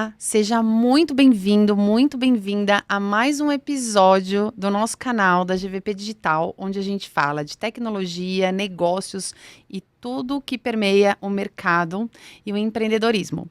Olá, seja muito bem-vindo, muito bem-vinda a mais um episódio do nosso canal da GVP Digital, onde a gente fala de tecnologia, negócios e tudo que permeia o mercado e o empreendedorismo.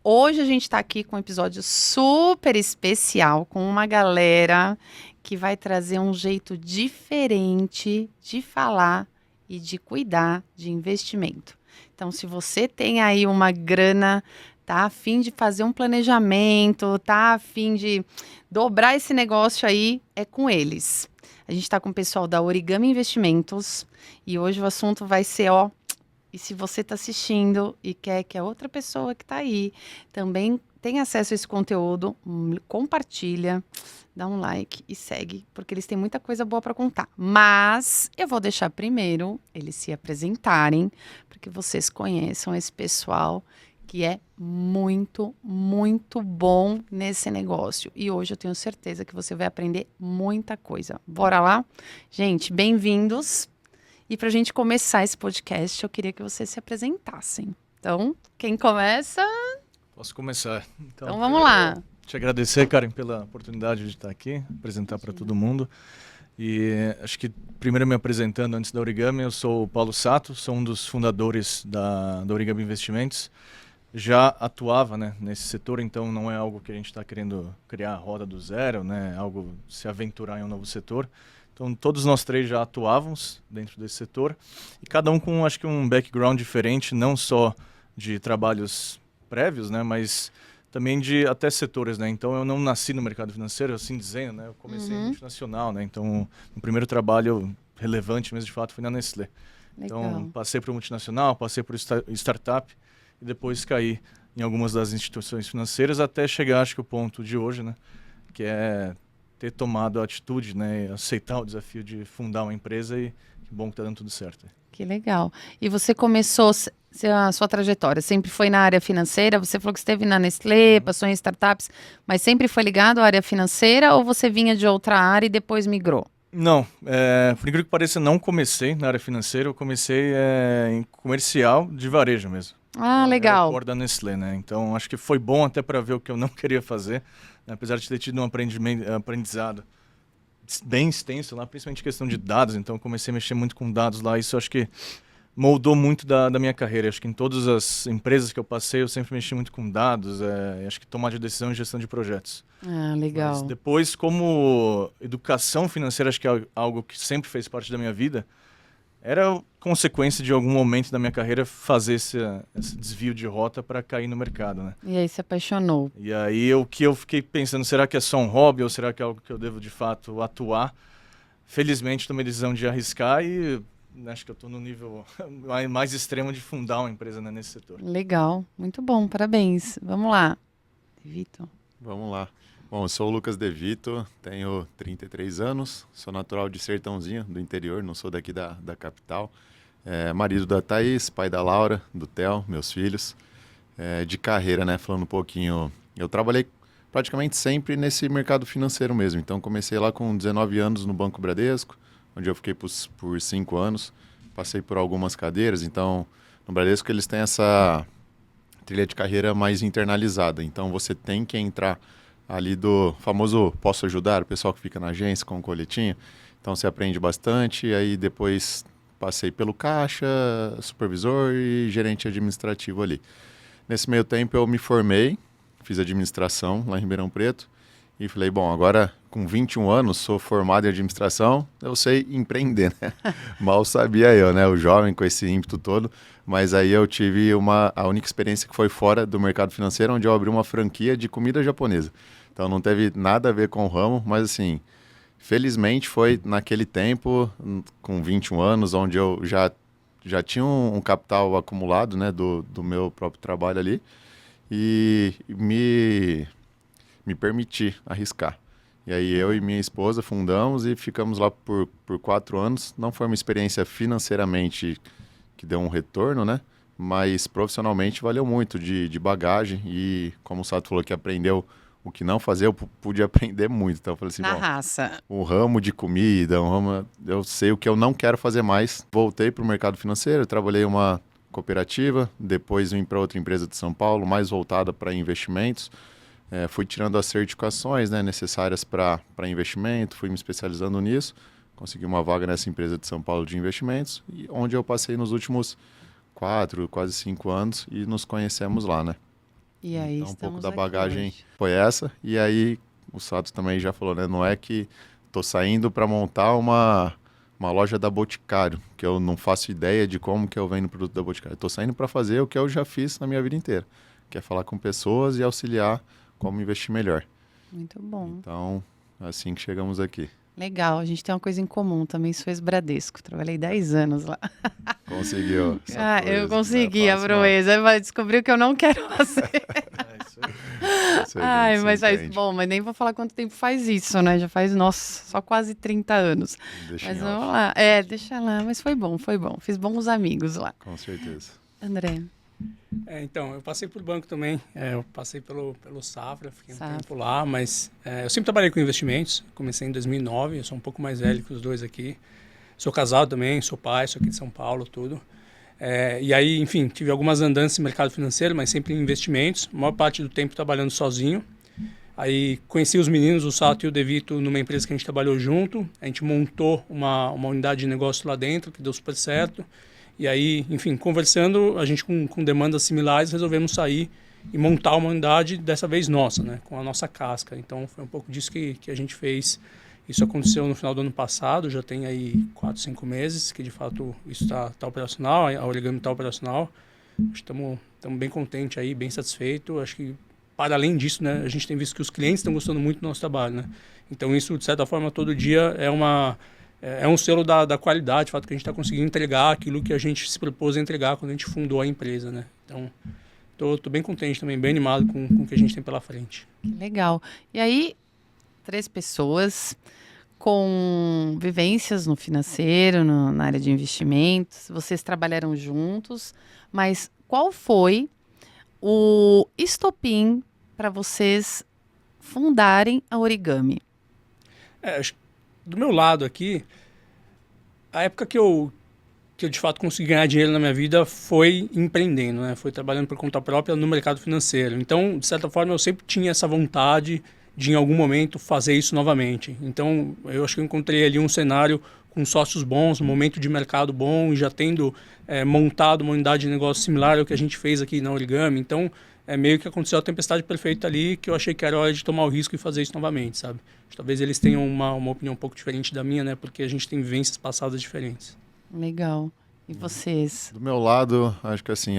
Hoje a gente está aqui com um episódio super especial, com uma galera que vai trazer um jeito diferente de falar e de cuidar de investimento. Então, se você tem aí uma grana, tá a fim de fazer um planejamento, tá a fim de dobrar esse negócio aí, é com eles. A gente está com o pessoal da Origami Investimentos e hoje o assunto vai ser, e se você está assistindo e quer que a outra pessoa que está aí também tenha acesso a esse conteúdo, compartilha, dá um like e segue, porque eles têm muita coisa boa para contar. Mas eu vou deixar primeiro eles se apresentarem, para que vocês conheçam esse pessoal que é muito, muito bom nesse negócio. E hoje eu tenho certeza que você vai aprender muita coisa. Bora lá? Gente, bem-vindos. E para a gente começar esse podcast, eu queria que vocês se apresentassem. Então, quem começa? Posso começar. Então vamos lá. Te agradecer, Karen, pela oportunidade de estar aqui, apresentar para todo mundo. E acho que, primeiro me apresentando antes da Origami, eu sou o Paulo Sato, sou um dos fundadores da Origami Investimentos. Já atuava, né, nesse setor, então não é algo que a gente está querendo criar a roda do zero, né, algo se aventurar em um novo setor. Então todos nós três já atuávamos dentro desse setor e cada um com, acho que, um background diferente, não só de trabalhos prévios, né, mas também de até setores, né? Então eu não nasci no mercado financeiro, assim dizendo, né? Eu comecei em multinacional, né? Então o primeiro trabalho relevante mesmo de fato foi na Nestlé. Legal. Então passei por multinacional, passei por startup e depois caí em algumas das instituições financeiras até chegar, acho que o ponto de hoje, né? Que é ter tomado a atitude, né? Aceitar o desafio de fundar uma empresa e que bom que tá dando tudo certo. Que legal. E você começou a sua trajetória, sempre foi na área financeira? Você falou que esteve na Nestlé, passou em startups, mas sempre foi ligado à área financeira ou você vinha de outra área e depois migrou? Não, por incrível que pareça, não comecei na área financeira, eu comecei em comercial de varejo mesmo. Ah, legal. Era o core da Nestlé, né? Então acho que foi bom até para ver o que eu não queria fazer, né? Apesar de ter tido um aprendizado bem extenso lá, principalmente questão de dados, então eu comecei a mexer muito com dados lá, isso acho que moldou muito da minha carreira. Acho que em todas as empresas que eu passei, eu sempre mexi muito com dados, acho que tomar de decisão e gestão de projetos. Ah, legal. Mas depois, como educação financeira, acho que é algo que sempre fez parte da minha vida, era consequência de algum momento da minha carreira fazer esse desvio de rota para cair no mercado, né? E aí se apaixonou. E aí o que eu fiquei pensando, será que é só um hobby ou será que é algo que eu devo de fato atuar? Felizmente tomei a decisão de arriscar e acho que eu estou no nível mais extremo de fundar uma empresa, né, nesse setor. Legal, muito bom, parabéns. Vamos lá. Vitor. Vamos lá. Bom, eu sou o Lucas De Vito, tenho 33 anos, sou natural de Sertãozinho, do interior, não sou daqui da capital. Marido da Thaís, pai da Laura, do Theo, meus filhos. De carreira, né, falando um pouquinho, eu trabalhei praticamente sempre nesse mercado financeiro mesmo. Então comecei lá com 19 anos no Banco Bradesco, onde eu fiquei por 5 anos. Passei por algumas cadeiras, então no Bradesco eles têm essa trilha de carreira mais internalizada. Então você tem que entrar ali do famoso posso ajudar, o pessoal que fica na agência com o coletinho. Então você aprende bastante, e aí depois passei pelo caixa, supervisor e gerente administrativo ali. Nesse meio tempo eu me formei, fiz administração lá em Ribeirão Preto e falei, bom, agora com 21 anos, sou formado em administração, eu sei empreender, né? Mal sabia eu, né? O jovem com esse ímpeto todo. Mas aí eu tive a única experiência que foi fora do mercado financeiro, onde eu abri uma franquia de comida japonesa. Então não teve nada a ver com o ramo, mas assim, felizmente foi naquele tempo, com 21 anos, onde eu já tinha um capital acumulado, né, do meu próprio trabalho ali, e me permiti arriscar. E aí eu e minha esposa fundamos e ficamos lá por 4 anos. Não foi uma experiência financeiramente que deu um retorno, né? Mas profissionalmente valeu muito de bagagem e, como o Sato falou que aprendeu o que não fazer, eu pude aprender muito. Então eu falei assim, Na bom, raça. o ramo de comida, eu sei o que eu não quero fazer mais. Voltei para o mercado financeiro, trabalhei em uma cooperativa, depois vim para outra empresa de São Paulo, mais voltada para investimentos. Fui tirando as certificações, né, necessárias para investimento, fui me especializando nisso, consegui uma vaga nessa empresa de São Paulo de investimentos, e onde eu passei nos últimos 4, quase 5 anos e nos conhecemos lá, né? E aí Então, um pouco da aqui bagagem hoje. foi essa. E aí, o Sato também já falou, né? Não é que tô saindo para montar uma loja da Boticário, que eu não faço ideia de como que eu vendo o produto da Boticário. Tô saindo para fazer o que eu já fiz na minha vida inteira, que é falar com pessoas e auxiliar como investir melhor. Muito bom. Então, assim que chegamos aqui. Legal, a gente tem uma coisa em comum, também sou ex-Bradesco, trabalhei 10 anos lá. Conseguiu. Eu consegui não é a fácil, proeza, mas descobri o que eu não quero fazer. Isso a gente se Mas faz, entende. bom, mas nem vou falar quanto tempo faz isso, né? Já faz, nossa, só quase 30 anos. Deixa Mas em vamos off. lá. Deixa lá, mas foi bom. Fiz bons amigos lá. Com certeza. André, Então, eu passei por banco também, eu passei pelo Safra, fiquei um Safra. tempo lá, mas eu sempre trabalhei com investimentos, comecei em 2009, eu sou um pouco mais velho que os dois aqui, sou casado também, sou pai, sou aqui de São Paulo, tudo. E aí, enfim, tive algumas andanças no mercado financeiro, mas sempre em investimentos, a maior parte do tempo trabalhando sozinho. Aí conheci os meninos, o Sato e o Devito, numa empresa que a gente trabalhou junto, a gente montou uma unidade de negócio lá dentro, que deu super certo. E aí, enfim, conversando, a gente com demandas similares, resolvemos sair e montar uma unidade, dessa vez nossa, né? Com a nossa casca. Então, foi um pouco disso que a gente fez. Isso aconteceu no final do ano passado, já tem aí 4, 5 meses que, de fato, isso está operacional, a Origami está operacional. Estamos bem contentes aí, bem satisfeitos. Acho que, para além disso, né, a gente tem visto que os clientes estão gostando muito do nosso trabalho, né? Então, isso, de certa forma, todo dia é um selo da qualidade, o fato que a gente está conseguindo entregar aquilo que a gente se propôs a entregar quando a gente fundou a empresa, né? Então, tô bem contente também, bem animado com o que a gente tem pela frente. que legal. E aí, 3 pessoas com vivências no financeiro, na área de investimentos, vocês trabalharam juntos, mas qual foi o estopim para vocês fundarem a Origami? Acho que do meu lado aqui, a época que eu de fato consegui ganhar dinheiro na minha vida foi empreendendo, né? Foi trabalhando por conta própria no mercado financeiro. Então, de certa forma, eu sempre tinha essa vontade de, em algum momento, fazer isso novamente. Então, eu acho que eu encontrei ali um cenário com sócios bons, um momento de mercado bom e já tendo montado uma unidade de negócio similar ao que a gente fez aqui na Origami. Então, meio que aconteceu a tempestade perfeita ali, que eu achei que era hora de tomar o risco e fazer isso novamente, sabe? Talvez eles tenham uma opinião um pouco diferente da minha, né? Porque a gente tem vivências passadas diferentes. Legal. E vocês? Do meu lado, acho que assim,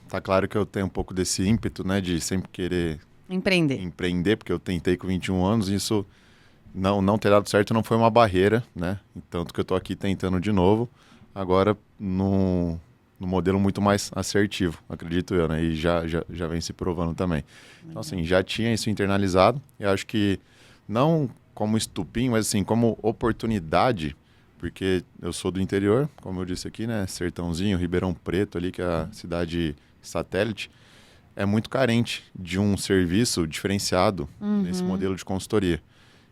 tá claro que eu tenho um pouco desse ímpeto, né, de sempre querer empreender, porque eu tentei com 21 anos e isso não ter dado certo não foi uma barreira, né? Tanto que eu tô aqui tentando de novo, agora no modelo muito mais assertivo, acredito eu, né? E já vem se provando também. Então, assim, já tinha isso internalizado. Eu acho que não como estupim, mas assim, como oportunidade, porque eu sou do interior, como eu disse aqui, né? Sertãozinho, Ribeirão Preto ali, que é a cidade satélite, é muito carente de um serviço diferenciado nesse modelo de consultoria.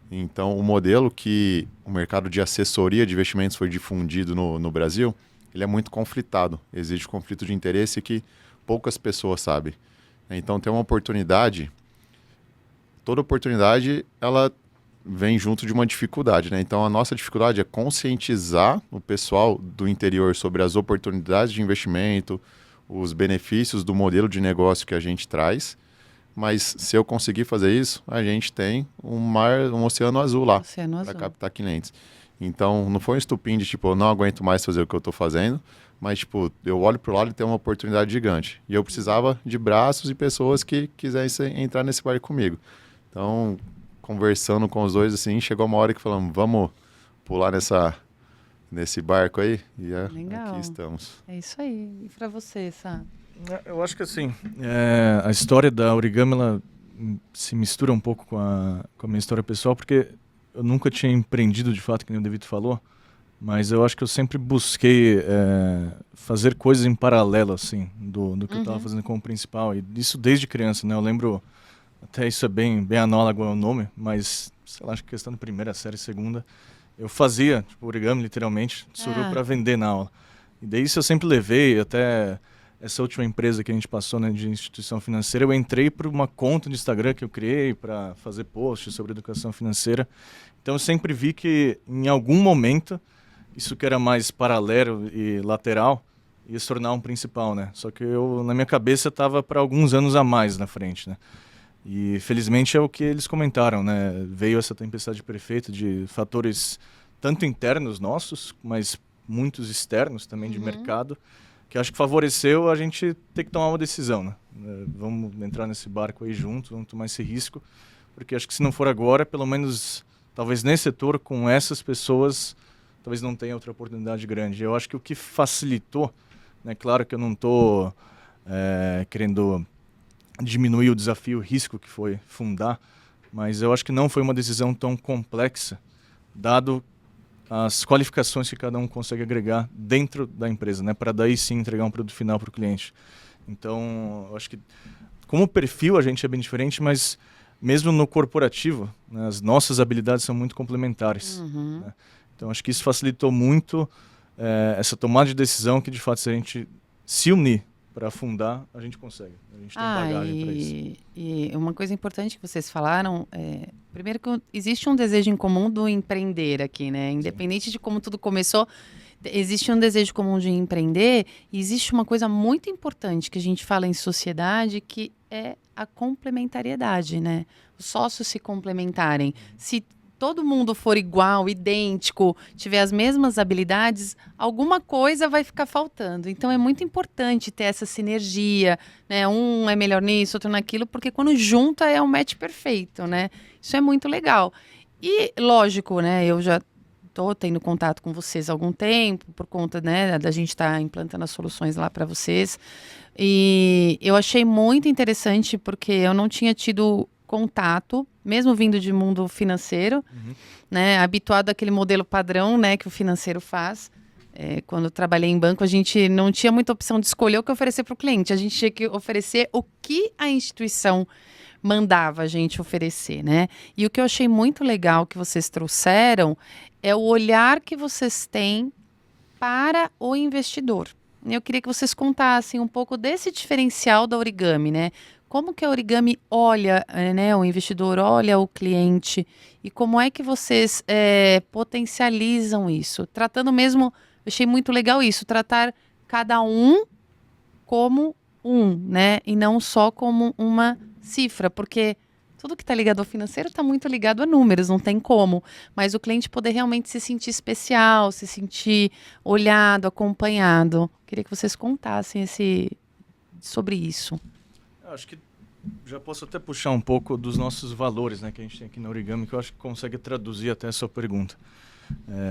Então, o modelo que o mercado de assessoria de investimentos foi difundido no Brasil, ele é muito conflitado. Existe conflito de interesse que poucas pessoas sabem. Então, tem uma oportunidade, toda oportunidade, ela vem junto de uma dificuldade, né? Então, a nossa dificuldade é conscientizar o pessoal do interior sobre as oportunidades de investimento, os benefícios do modelo de negócio que a gente traz. Mas se eu conseguir fazer isso, a gente tem um oceano azul lá para captar clientes. Então, não foi um estupim de tipo, eu não aguento mais fazer o que eu estou fazendo, mas tipo, eu olho para o lado e tem uma oportunidade gigante. E eu precisava de braços e pessoas que quisessem entrar nesse barco comigo. Então, conversando com os dois, assim, chegou uma hora que falamos, vamos pular nesse barco aí? E aqui estamos. É isso aí. E para você, Sá? Eu acho que assim, a história da Origami, ela se mistura um pouco com a minha história pessoal, porque eu nunca tinha empreendido de fato, que nem o David falou, mas eu acho que eu sempre busquei fazer coisas em paralelo, assim, do que eu estava fazendo como principal, e isso desde criança, né? Eu lembro, até isso é bem análogo ao nome, mas, sei lá, acho que questão de primeira série, segunda, eu fazia, tipo, origami, literalmente, suru para vender na aula. E daí isso eu sempre levei, até essa última empresa que a gente passou, né, de instituição financeira, eu entrei por uma conta de Instagram que eu criei para fazer posts sobre educação financeira. Então eu sempre vi que em algum momento isso que era mais paralelo e lateral ia se tornar um principal, né? Só que eu, na minha cabeça, estava para alguns anos a mais na frente, né? E felizmente é o que eles comentaram, né? Veio essa tempestade perfeita de fatores tanto internos nossos, mas muitos externos também de mercado, que acho que favoreceu a gente ter que tomar uma decisão, né? Vamos entrar nesse barco aí juntos, vamos tomar esse risco, porque acho que se não for agora, pelo menos talvez nesse setor, com essas pessoas, talvez não tenha outra oportunidade grande. Eu acho que o que facilitou, né? Claro que eu não estou querendo diminuir o desafio, o risco que foi fundar, mas eu acho que não foi uma decisão tão complexa, dado as qualificações que cada um consegue agregar dentro da empresa, né? Para daí sim entregar um produto final para o cliente. Então, eu acho que como perfil a gente é bem diferente, mas mesmo no corporativo, né, as nossas habilidades são muito complementares. Né? Então, acho que isso facilitou muito essa tomada de decisão que, de fato, se a gente se unir para fundar, a gente consegue. A gente tem bagagem para isso. E uma coisa importante que vocês falaram primeiro que existe um desejo em comum do empreender aqui, né? Independente de como tudo começou, existe um desejo comum de empreender e existe uma coisa muito importante que a gente fala em sociedade, que é a complementariedade, né? Os sócios se complementarem. Se todo mundo for igual, idêntico, tiver as mesmas habilidades, alguma coisa vai ficar faltando. Então é muito importante ter essa sinergia, né? Um é melhor nisso, outro naquilo, porque quando junta é um match perfeito, né? Isso é muito legal. E lógico, né? Eu já estou tendo contato com vocês há algum tempo, por conta, né, da gente estar implantando as soluções lá para vocês. E eu achei muito interessante porque eu não tinha tido contato, mesmo vindo de mundo financeiro, né, habituado àquele modelo padrão, né, que o financeiro faz. Quando eu trabalhei em banco, a gente não tinha muita opção de escolher o que oferecer para o cliente. A gente tinha que oferecer o que a instituição mandava a gente oferecer, né? E o que eu achei muito legal que vocês trouxeram é o olhar que vocês têm para o investidor. Eu queria que vocês contassem um pouco desse diferencial da Origami, né? Como que a Origami olha, né, o investidor olha o cliente e como é que vocês potencializam isso? Tratando mesmo, eu achei muito legal isso, tratar cada um como né? E não só como uma cifra, porque tudo que está ligado ao financeiro está muito ligado a números, não tem como. Mas o cliente poder realmente se sentir especial, se sentir olhado, acompanhado. Queria que vocês contassem sobre isso. Eu acho que já posso até puxar um pouco dos nossos valores, né, que a gente tem aqui na Origami, que eu acho que consegue traduzir até a sua pergunta.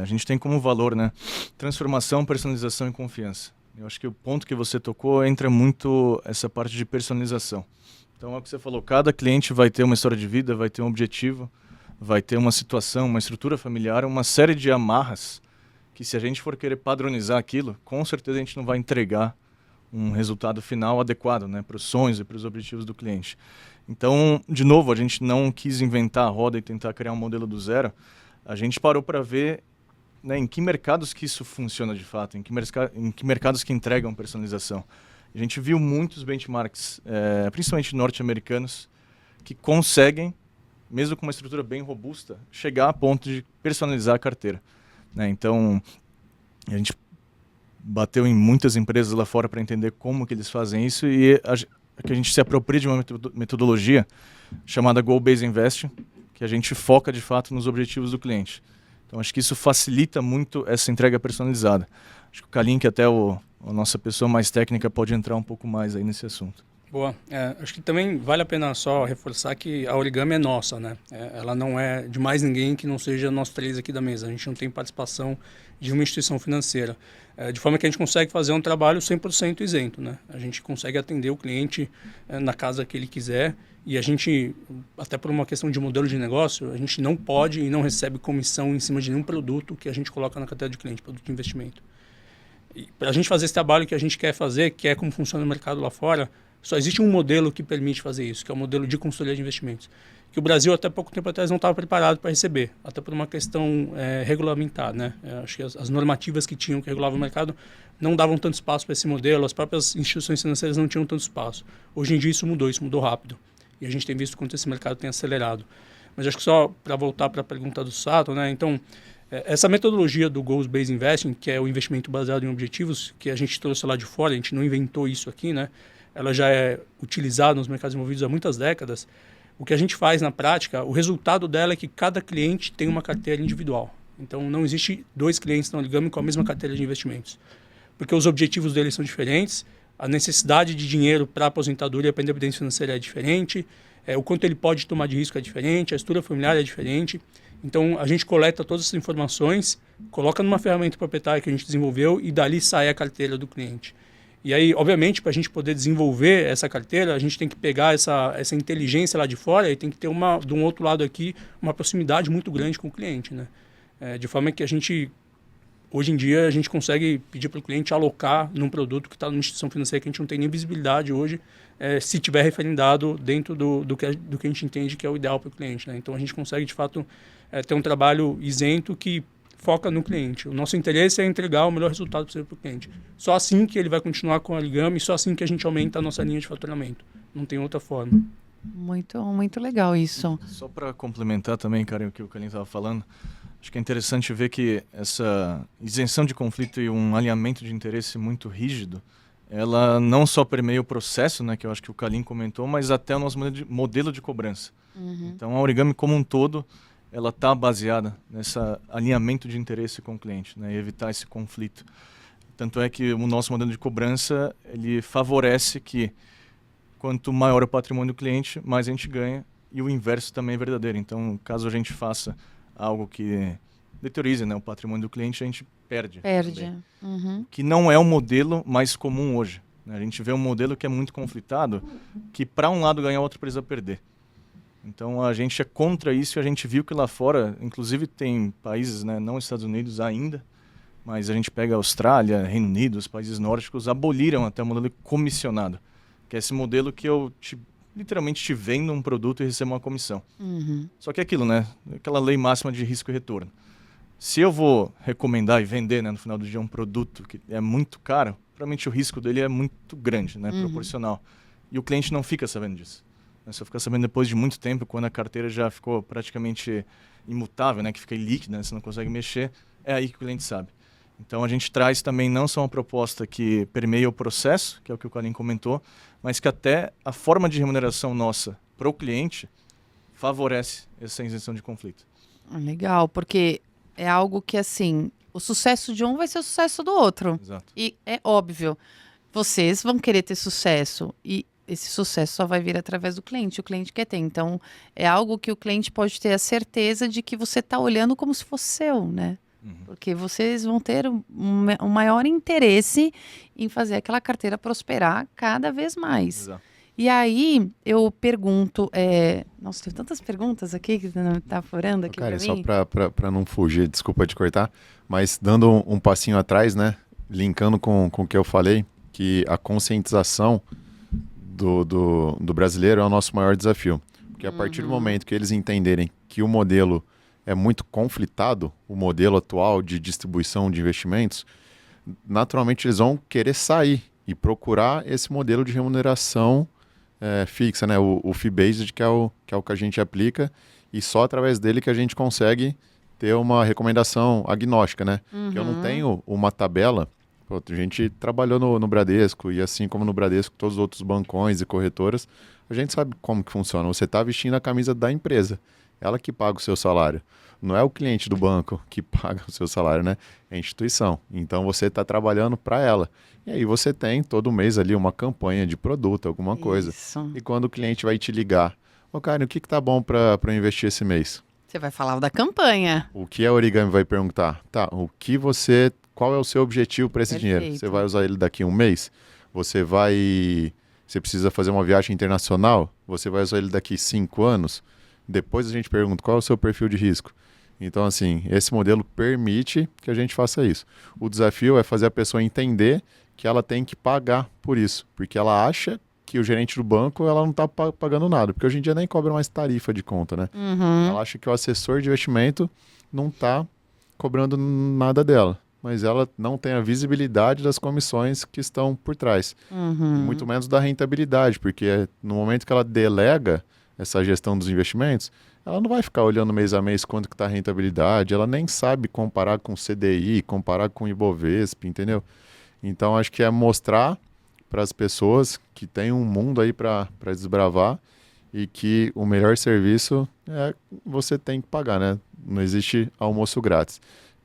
A gente tem como valor, né, transformação, personalização e confiança. Eu acho que o ponto que você tocou entra muito essa parte de personalização. Então, é o que você falou, cada cliente vai ter uma história de vida, vai ter um objetivo, vai ter uma situação, uma estrutura familiar, uma série de amarras que, se a gente for querer padronizar aquilo, com certeza a gente não vai entregar um resultado final adequado, né, para os sonhos e para os objetivos do cliente. Então, de novo, a gente não quis inventar a roda e tentar criar um modelo do zero. A gente parou para ver, né, em que mercados que isso funciona de fato, em que mercados que entregam personalização. A gente viu muitos benchmarks, principalmente norte-americanos, que conseguem, mesmo com uma estrutura bem robusta, chegar a ponto de personalizar a carteira. Né? Então, a gente bateu em muitas empresas lá fora para entender como que eles fazem isso e que a gente se apropria de uma metodologia chamada Goal-Based Investing, que a gente foca de fato nos objetivos do cliente. Então, acho que isso facilita muito essa entrega personalizada. Acho que o Kalin, que até a nossa pessoa mais técnica, pode entrar um pouco mais aí nesse assunto. Boa. Acho que também vale a pena só reforçar que a Origami é nossa, né? Ela não é de mais ninguém que não seja nós três aqui da mesa. A gente não tem participação de uma instituição financeira. De forma que a gente consegue fazer um trabalho 100% isento, né? A gente consegue atender o cliente na casa que ele quiser e a gente, até por uma questão de modelo de negócio, a gente não pode e não recebe comissão em cima de nenhum produto que a gente coloca na carteira de cliente, produto de investimento. E para a gente fazer esse trabalho que a gente quer fazer, que é como funciona o mercado lá fora, Só existe um modelo que permite fazer isso, que é o modelo de consultoria de investimentos, que o Brasil até pouco tempo atrás não estava preparado para receber, até por uma questão regulamentar, né? Acho que as normativas que tinham que regulavam o mercado não davam tanto espaço para esse modelo, as próprias instituições financeiras não tinham tanto espaço. Hoje em dia isso mudou rápido. E a gente tem visto quanto esse mercado tem acelerado. Mas acho que só para voltar para a pergunta do Sato, né? Então, essa metodologia do Goals Based Investing, que é o investimento baseado em objetivos, que a gente trouxe lá de fora, a gente não inventou isso aqui, né? Ela já é utilizada nos mercados envolvidos há muitas décadas. O que a gente faz na prática, o resultado dela é que cada cliente tem uma carteira individual. Então, não existe 2 clientes na Origami com a mesma carteira de investimentos. Porque os objetivos deles são diferentes, a necessidade de dinheiro para a aposentadoria e para a independência financeira é diferente, o quanto ele pode tomar de risco é diferente, a estrutura familiar é diferente. Então, a gente coleta todas essas informações, coloca numa ferramenta proprietária que a gente desenvolveu e dali sai a carteira do cliente. E aí, obviamente, para a gente poder desenvolver essa carteira, a gente tem que pegar essa inteligência lá de fora e tem que ter, de um outro lado aqui, uma proximidade muito grande com o cliente, né? De forma que hoje em dia, a gente consegue pedir para o cliente alocar num produto que está numa instituição financeira que a gente não tem nem visibilidade hoje, se tiver referendado dentro do que a gente entende que é o ideal para o cliente, né? Então, a gente consegue, de fato, ter um trabalho isento que foca no cliente. O nosso interesse é entregar o melhor resultado possível para o cliente. Só assim que ele vai continuar com a Origami, só assim que a gente aumenta a nossa linha de faturamento. Não tem outra forma. Muito, muito legal isso. Só para complementar também, Karen, o que o Kalin estava falando, acho que é interessante ver que essa isenção de conflito e um alinhamento de interesse muito rígido, ela não só permeia o processo, né, que eu acho que o Kalin comentou, mas até o nosso modelo de cobrança. Então, a Origami como um todo, ela está baseada nesse alinhamento de interesse com o cliente, né, e evitar esse conflito. Tanto é que o nosso modelo de cobrança, ele favorece que quanto maior o patrimônio do cliente, mais a gente ganha, e o inverso também é verdadeiro. Então, caso a gente faça algo que deteriorize, né, o patrimônio do cliente, a gente perde. Que não é o modelo mais comum hoje, né? A gente vê um modelo que é muito conflitado, que para um lado ganhar, o outro precisa perder. Então a gente é contra isso e a gente viu que lá fora, inclusive tem países, né, não Estados Unidos ainda, mas a gente pega a Austrália, Reino Unido, os países nórdicos, aboliram até o modelo comissionado, que é esse modelo que eu literalmente te vendo um produto e recebo uma comissão. Só que é aquilo, né? Aquela lei máxima de risco e retorno. Se eu vou recomendar e vender, né, no final do dia um produto que é muito caro, provavelmente o risco dele é muito grande, né, proporcional. E o cliente não fica sabendo disso. Se eu ficar sabendo depois de muito tempo, quando a carteira já ficou praticamente imutável, né, que fica líquida, né, você não consegue mexer, é aí que o cliente sabe. Então a gente traz também não só uma proposta que permeia o processo, que é o que o Kalin comentou, mas que até a forma de remuneração nossa para o cliente favorece essa isenção de conflito. Legal, porque é algo que, assim, o sucesso de um vai ser o sucesso do outro. Exato. E é óbvio, vocês vão querer ter sucesso e esse sucesso só vai vir através do cliente, o cliente quer ter. Então, é algo que o cliente pode ter a certeza de que você está olhando como se fosse seu, né? Porque vocês vão ter um maior interesse em fazer aquela carteira prosperar cada vez mais. Exato. E aí, eu pergunto... Nossa, tem tantas perguntas aqui que tá furando aqui Cara, para só mim. para não fugir, desculpa te cortar, mas dando um passinho atrás, né? Linkando com o que eu falei, que a conscientização do brasileiro é o nosso maior desafio. Porque a partir do momento que eles entenderem que o modelo é muito conflitado, o modelo atual de distribuição de investimentos, naturalmente eles vão querer sair e procurar esse modelo de remuneração fixa, né? O fee-based, que é o que a gente aplica, e só através dele que a gente consegue ter uma recomendação agnóstica, né? Que eu não tenho uma tabela. Pô, a gente trabalhou no Bradesco, e assim como no Bradesco, todos os outros bancões e corretoras, a gente sabe como que funciona. Você está vestindo a camisa da empresa, ela que paga o seu salário. Não é o cliente do banco que paga o seu salário, né? É a instituição. Então você está trabalhando para ela. E aí você tem todo mês ali uma campanha de produto, alguma coisa. Isso. E quando o cliente vai te ligar, ô Karen, o que tá bom para eu investir esse mês? Você vai falar da campanha. O que a Origami vai perguntar? Tá, qual é o seu objetivo para esse dinheiro? Você vai usar ele daqui a um mês? Você precisa fazer uma viagem internacional? Você vai usar ele daqui 5 anos? Depois a gente pergunta qual é o seu perfil de risco. Então, assim, esse modelo permite que a gente faça isso. O desafio é fazer a pessoa entender que ela tem que pagar por isso, porque ela acha que o gerente do banco ela não está pagando nada, porque hoje em dia nem cobra mais tarifa de conta, né? Ela acha que o assessor de investimento não está cobrando nada dela, mas ela não tem a visibilidade das comissões que estão por trás, e muito menos da rentabilidade, porque no momento que ela delega essa gestão dos investimentos, ela não vai ficar olhando mês a mês quanto que está a rentabilidade, ela nem sabe comparar com CDI, comparar com Ibovespa, entendeu? Então, acho que é mostrar para as pessoas que tem um mundo aí para desbravar e que o melhor serviço você tem que pagar, né? Não existe almoço grátis.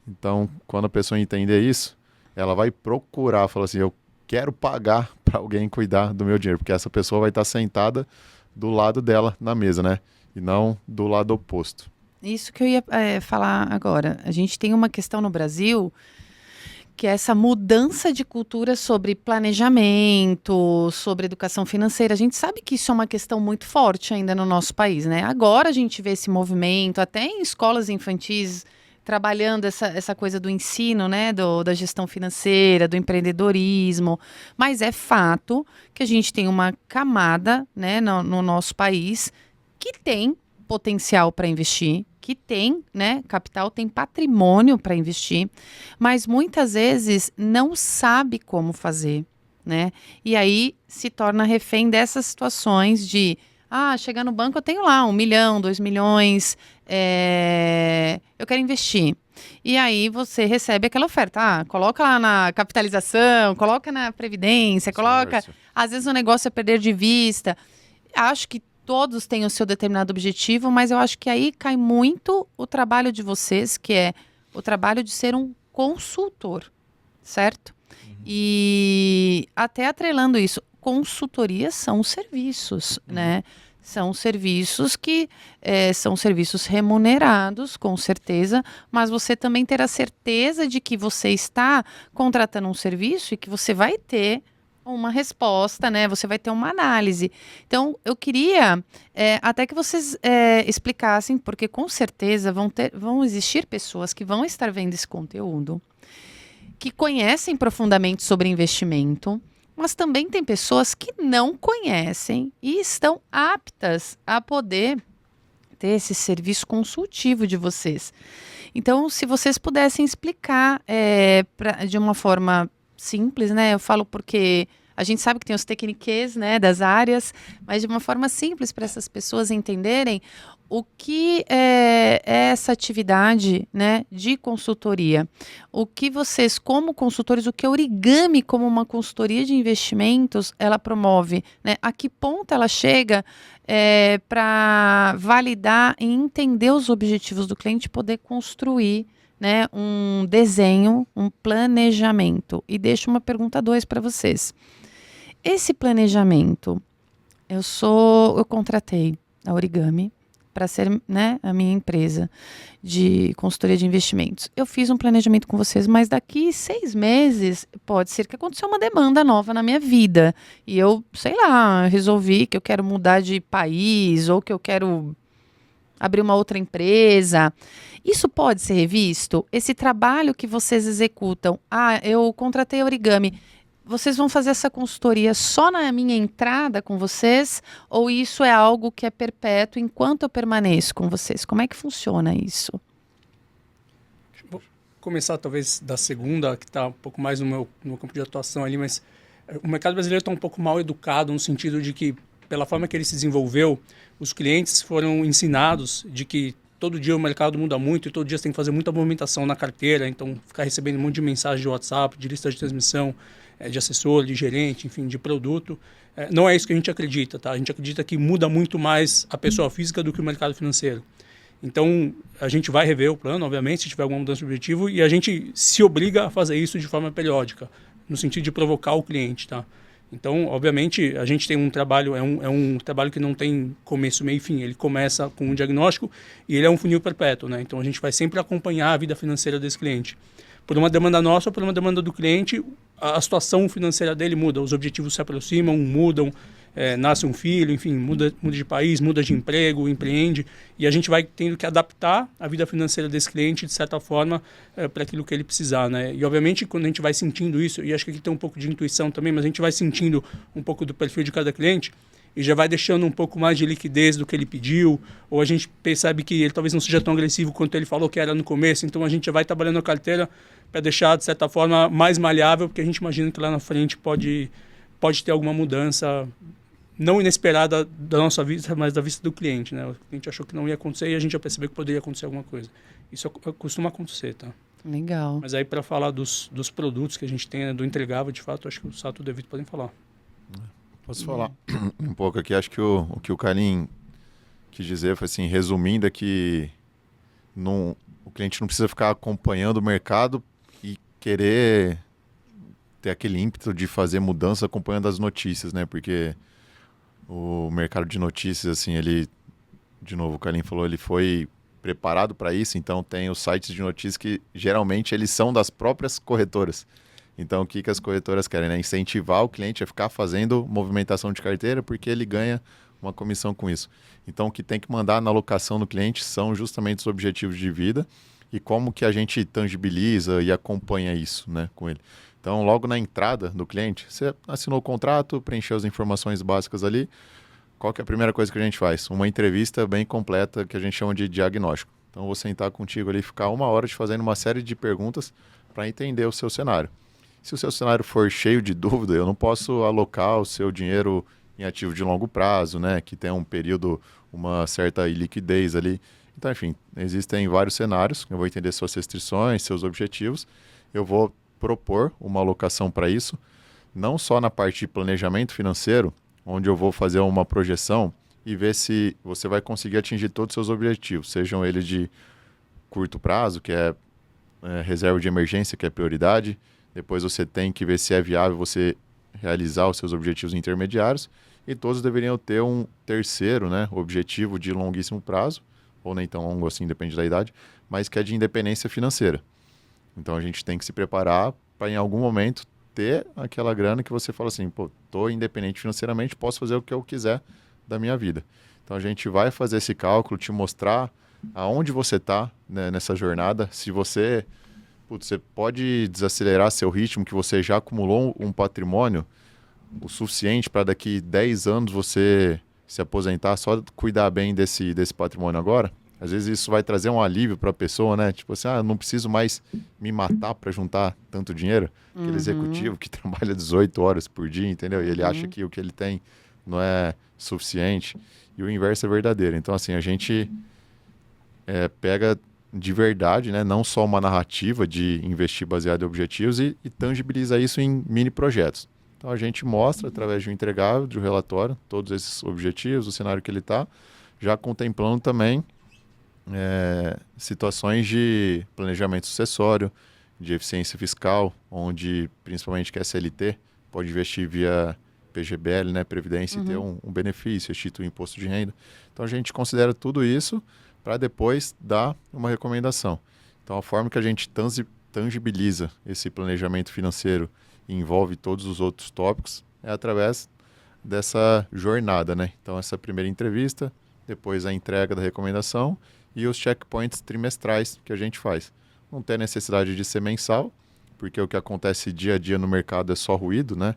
Então, quando a pessoa entender isso, ela vai procurar, falar assim, eu quero pagar para alguém cuidar do meu dinheiro, porque essa pessoa vai estar sentada do lado dela na mesa, né? E não do lado oposto. Isso que eu ia falar agora. A gente tem uma questão no Brasil que é essa mudança de cultura sobre planejamento, sobre educação financeira. A gente sabe que isso é uma questão muito forte ainda no nosso país, né? Agora a gente vê esse movimento, até em escolas infantis, trabalhando essa coisa do ensino, né? Da gestão financeira, do empreendedorismo. Mas é fato que a gente tem uma camada, né, no nosso país que tem potencial para investir, que tem, né, capital, tem patrimônio para investir, mas muitas vezes não sabe como fazer, né? E aí se torna refém dessas situações de, chegar no banco eu tenho lá 1 milhão, 2 milhões, eu quero investir. E aí você recebe aquela oferta, coloca lá na capitalização, coloca na previdência, coloca, às vezes o negócio é perder de vista. Acho que todos têm o seu determinado objetivo, mas eu acho que aí cai muito o trabalho de vocês, que é o trabalho de ser um consultor, certo? E até atrelando isso, consultorias são serviços, né? São serviços que são serviços remunerados, com certeza, mas você também ter a certeza de que você está contratando um serviço e que você vai ter uma resposta, né? Você vai ter uma análise. Então, eu queria até que vocês explicassem, porque com certeza vão existir pessoas que vão estar vendo esse conteúdo, que conhecem profundamente sobre investimento, mas também tem pessoas que não conhecem e estão aptas a poder ter esse serviço consultivo de vocês. Então, se vocês pudessem explicar de uma forma simples, né? Eu falo porque a gente sabe que tem os techniques, né, das áreas, mas de uma forma simples para essas pessoas entenderem o que é essa atividade, né, de consultoria. O que vocês, como consultores, o que a Origami, como uma consultoria de investimentos, ela promove, né? A que ponto ela chega para validar e entender os objetivos do cliente e poder construir, né, um desenho, um planejamento. E deixo uma pergunta 2 para vocês. Esse planejamento, eu contratei a Origami para ser, né, a minha empresa de consultoria de investimentos. Eu fiz um planejamento com vocês, mas daqui 6 meses pode ser que aconteceu uma demanda nova na minha vida. E eu, sei lá, resolvi que eu quero mudar de país ou que eu quero abrir uma outra empresa. Isso pode ser revisto? Esse trabalho que vocês executam, eu contratei a Origami, vocês vão fazer essa consultoria só na minha entrada com vocês? Ou isso é algo que é perpétuo enquanto eu permaneço com vocês? Como é que funciona isso? Vou começar talvez da segunda, que está um pouco mais no meu campo de atuação ali, mas o mercado brasileiro está um pouco mal educado no sentido de que, pela forma que ele se desenvolveu, os clientes foram ensinados de que todo dia o mercado muda muito e todo dia você tem que fazer muita movimentação na carteira, então ficar recebendo um monte de mensagem de WhatsApp, de lista de transmissão, de assessor, de gerente, enfim, de produto. Não é isso que a gente acredita, tá? A gente acredita que muda muito mais a pessoa física do que o mercado financeiro. Então, a gente vai rever o plano, obviamente, se tiver alguma mudança de objetivo, e a gente se obriga a fazer isso de forma periódica, no sentido de provocar o cliente, tá? Então, obviamente, a gente tem um trabalho, é um trabalho que não tem começo, meio e fim. Ele começa com um diagnóstico e ele é um funil perpétuo, né? Então, a gente vai sempre acompanhar a vida financeira desse cliente. Por uma demanda nossa ou por uma demanda do cliente, a situação financeira dele muda, os objetivos se aproximam, mudam. nasce um filho, enfim, muda de país, muda de emprego, empreende, e a gente vai tendo que adaptar a vida financeira desse cliente, de certa forma, para aquilo que ele precisar, né? E, obviamente, quando a gente vai sentindo isso, e acho que aqui tem um pouco de intuição também, mas a gente vai sentindo um pouco do perfil de cada cliente, e já vai deixando um pouco mais de liquidez do que ele pediu, ou a gente percebe que ele talvez não seja tão agressivo quanto ele falou que era no começo, então a gente já vai trabalhando a carteira para deixar, de certa forma, mais maleável, porque a gente imagina que lá na frente pode ter alguma mudança não inesperada da nossa vista, mas da vista do cliente, né? O cliente achou que não ia acontecer e a gente já percebeu que poderia acontecer alguma coisa. Isso costuma acontecer, tá? Legal. Mas aí, para falar dos produtos que a gente tem, né, do entregável, de fato, acho que o Sato e o Devito podem falar. Posso falar um pouco aqui? Acho que o que o Karim quis dizer foi assim, resumindo, é que o cliente não precisa ficar acompanhando o mercado e querer ter aquele ímpeto de fazer mudança acompanhando as notícias, né? Porque o mercado de notícias, assim, de novo, o Karim falou, ele foi preparado para isso, então tem os sites de notícias que geralmente eles são das próprias corretoras. Então o que as corretoras querem, né? Incentivar o cliente a ficar fazendo movimentação de carteira porque ele ganha uma comissão com isso. Então o que tem que mandar na alocação do cliente são justamente os objetivos de vida e como que a gente tangibiliza e acompanha isso, né, com ele. Então, logo na entrada do cliente, você assinou o contrato, preencheu as informações básicas ali. Qual que é a primeira coisa que a gente faz? Uma entrevista bem completa, que a gente chama de diagnóstico. Então, eu vou sentar contigo ali e ficar 1 hora te fazendo uma série de perguntas para entender o seu cenário. Se o seu cenário for cheio de dúvida, eu não posso alocar o seu dinheiro em ativo de longo prazo, né, que tem um período, uma certa iliquidez ali. Então, enfim, existem vários cenários. Eu vou entender suas restrições, seus objetivos. Eu vou propor uma alocação para isso, não só na parte de planejamento financeiro, onde eu vou fazer uma projeção e ver se você vai conseguir atingir todos os seus objetivos, sejam eles de curto prazo, que é reserva de emergência, que é prioridade. Depois você tem que ver se é viável você realizar os seus objetivos intermediários, e todos deveriam ter um terceiro, né, objetivo de longuíssimo prazo, ou nem tão longo assim, depende da idade, mas que é de independência financeira. Então a gente tem que se preparar para em algum momento ter aquela grana que você fala assim, pô, tô independente financeiramente, posso fazer o que eu quiser da minha vida. Então a gente vai fazer esse cálculo, te mostrar aonde você está, né, nessa jornada. Se você pode desacelerar seu ritmo, que você já acumulou um patrimônio o suficiente para daqui 10 anos você se aposentar, só cuidar bem desse patrimônio agora. Às vezes isso vai trazer um alívio para a pessoa, né? Tipo assim, não preciso mais me matar para juntar tanto dinheiro. Aquele executivo que trabalha 18 horas por dia, entendeu? E ele acha que o que ele tem não é suficiente. E o inverso é verdadeiro. Então, assim, a gente pega de verdade, né? Não só uma narrativa de investir baseado em objetivos e tangibiliza isso em mini projetos. Então, a gente mostra, através de um entregável, de um relatório, todos esses objetivos, o cenário que ele está, já contemplando também situações de planejamento sucessório, de eficiência fiscal, onde principalmente que é CLT pode investir via PGBL, né, Previdência, e ter um benefício, instituir imposto de renda. Então a gente considera tudo isso para depois dar uma recomendação. Então a forma que a gente tangibiliza esse planejamento financeiro e envolve todos os outros tópicos é através dessa jornada, né? Então essa primeira entrevista, depois a entrega da recomendação e os checkpoints trimestrais que a gente faz. Não tem necessidade de ser mensal, porque o que acontece dia a dia no mercado é só ruído, né?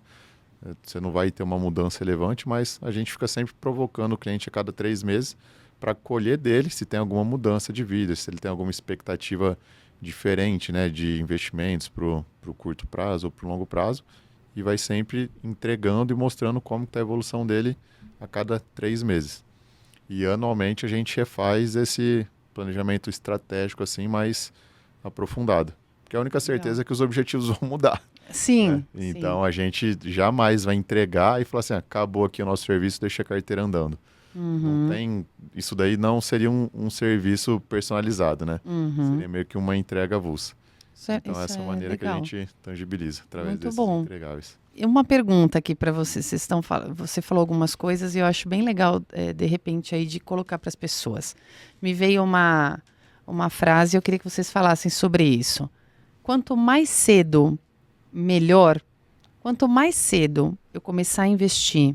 Você não vai ter uma mudança relevante, mas a gente fica sempre provocando o cliente a cada 3 meses para colher dele se tem alguma mudança de vida, se ele tem alguma expectativa diferente, né, de investimentos para o curto prazo ou para o longo prazo, e vai sempre entregando e mostrando como está a evolução dele a cada 3 meses. E anualmente a gente refaz esse planejamento estratégico assim mais aprofundado. Porque a única certeza é que os objetivos vão mudar. Sim. Né? Então a gente jamais vai entregar e falar assim, acabou aqui o nosso serviço, deixa a carteira andando. Não tem, isso daí não seria um serviço personalizado, né? Seria meio que uma entrega avulsa. Então essa é a maneira que a gente tangibiliza através desses entregáveis. E uma pergunta aqui para você. Você falou algumas coisas e eu acho bem legal, de repente, aí de colocar para as pessoas. Me veio uma frase e eu queria que vocês falassem sobre isso. Quanto mais cedo, melhor. Quanto mais cedo eu começar a investir,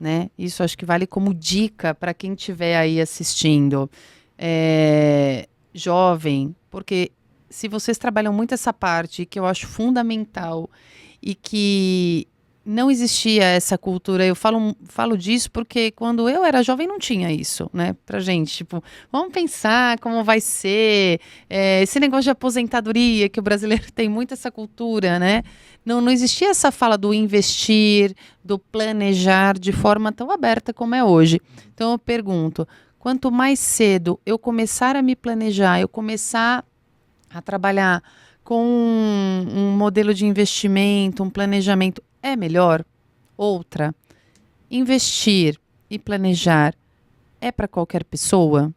né? Isso acho que vale como dica para quem estiver aí assistindo. Jovem, porque se vocês trabalham muito essa parte, que eu acho fundamental, e que não existia essa cultura, eu falo disso porque quando eu era jovem não tinha isso, né, pra gente, tipo, vamos pensar como vai ser, esse negócio de aposentadoria, que o brasileiro tem muito essa cultura, né, não existia essa fala do investir, do planejar de forma tão aberta como é hoje. Então eu pergunto, quanto mais cedo eu começar a me planejar, eu começar a trabalhar com um modelo de investimento, um planejamento, é melhor? Outra, investir e planejar é para qualquer pessoa?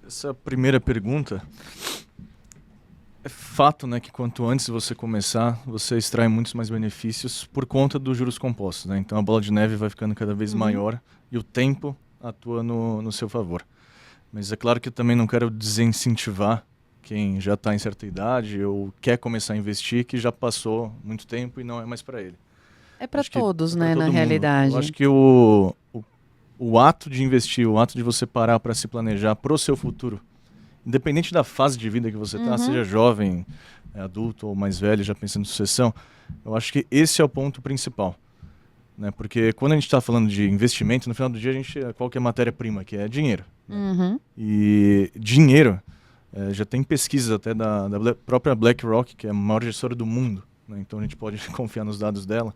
Essa primeira pergunta, é fato, né, que quanto antes você começar, você extrai muitos mais benefícios por conta dos juros compostos, né? Então a bola de neve vai ficando cada vez maior e o tempo atua no seu favor. Mas é claro que eu também não quero desincentivar quem já está em certa idade ou quer começar a investir, que já passou muito tempo e não é mais para ele. É para todos, né, pra todo na mundo. realidade. Eu acho que o ato de investir, o ato de você parar para se planejar para o seu futuro, independente da fase de vida que você está, seja jovem, adulto ou mais velho, já pensando em sucessão, eu acho que esse é o ponto principal. Né? Porque quando a gente está falando de investimento, no final do dia, qual que é a matéria-prima, que é dinheiro. Né? E dinheiro, já tem pesquisas até da própria BlackRock, que é a maior gestora do mundo, né? Então a gente pode confiar nos dados dela,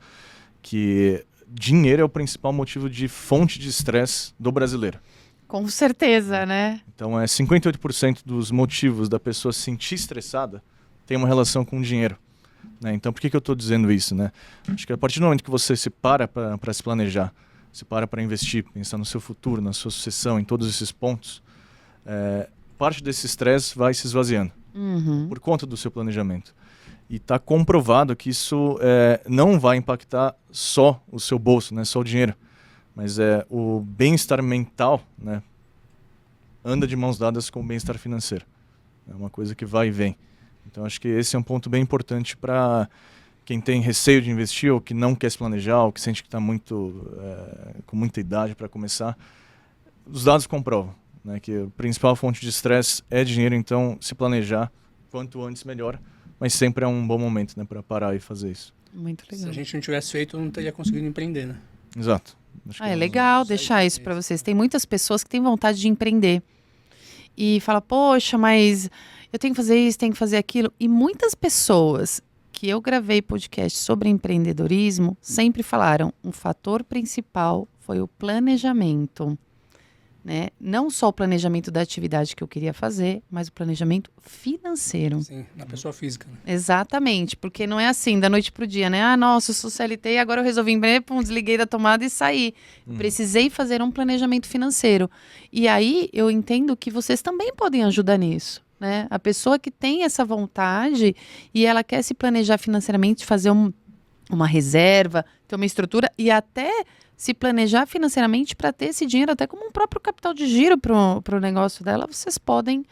que dinheiro é o principal motivo de fonte de estresse do brasileiro. Com certeza, né? Então 58% dos motivos da pessoa se sentir estressada tem uma relação com dinheiro. Né? Então por que eu estou dizendo isso? Né? Acho que a partir do momento que você se para se planejar, se para investir, pensar no seu futuro, na sua sucessão, em todos esses pontos, parte desse estresse vai se esvaziando por conta do seu planejamento. E está comprovado que isso não vai impactar só o seu bolso, né? Só o dinheiro, mas o bem-estar mental, né? Anda de mãos dadas com o bem-estar financeiro. É uma coisa que vai e vem. Então acho que esse é um ponto bem importante para quem tem receio de investir ou que não quer se planejar ou que sente que está com muita idade para começar. Os dados comprovam, né, que a principal fonte de estresse é dinheiro, então se planejar quanto antes melhor, mas sempre é um bom momento, né, para parar e fazer isso. Muito legal. Se a gente não tivesse feito, não teria conseguido empreender, né? Exato. Acho que é legal deixar isso para vocês. Tem muitas pessoas que têm vontade de empreender e fala, poxa, mas eu tenho que fazer isso, tenho que fazer aquilo. E muitas pessoas que eu gravei podcast sobre empreendedorismo sempre falaram, um fator principal foi o planejamento. Né? Não só o planejamento da atividade que eu queria fazer, mas o planejamento financeiro. Sim, na pessoa física. Né? Exatamente, porque não é assim, da noite pro dia, né? Ah, nossa, eu sou CLT e agora eu resolvi empreender, desliguei da tomada e saí. Precisei fazer um planejamento financeiro. E aí eu entendo que vocês também podem ajudar nisso. Né? A pessoa que tem essa vontade e ela quer se planejar financeiramente, fazer uma reserva, ter uma estrutura e até se planejar financeiramente para ter esse dinheiro até como um próprio capital de giro para o negócio dela, vocês podem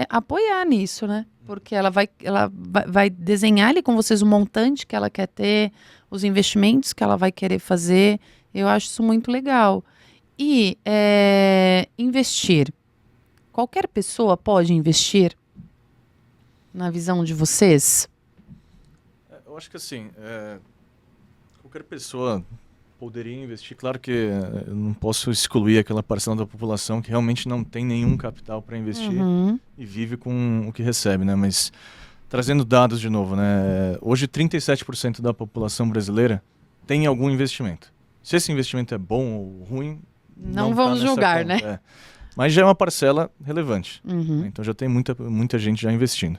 apoiar nisso, né? Porque ela vai desenhar ali com vocês o montante que ela quer ter, os investimentos que ela vai querer fazer. Eu acho isso muito legal. E investir. Qualquer pessoa pode investir? Na visão de vocês? Eu acho que assim, qualquer pessoa poderia investir. Claro que eu não posso excluir aquela parcela da população que realmente não tem nenhum capital para investir e vive com o que recebe, né? Mas trazendo dados de novo, né? Hoje 37% da população brasileira tem algum investimento. Se esse investimento é bom ou ruim, não vamos julgar, conta, né? Mas já é uma parcela relevante. Né? Então já tem muita gente já investindo.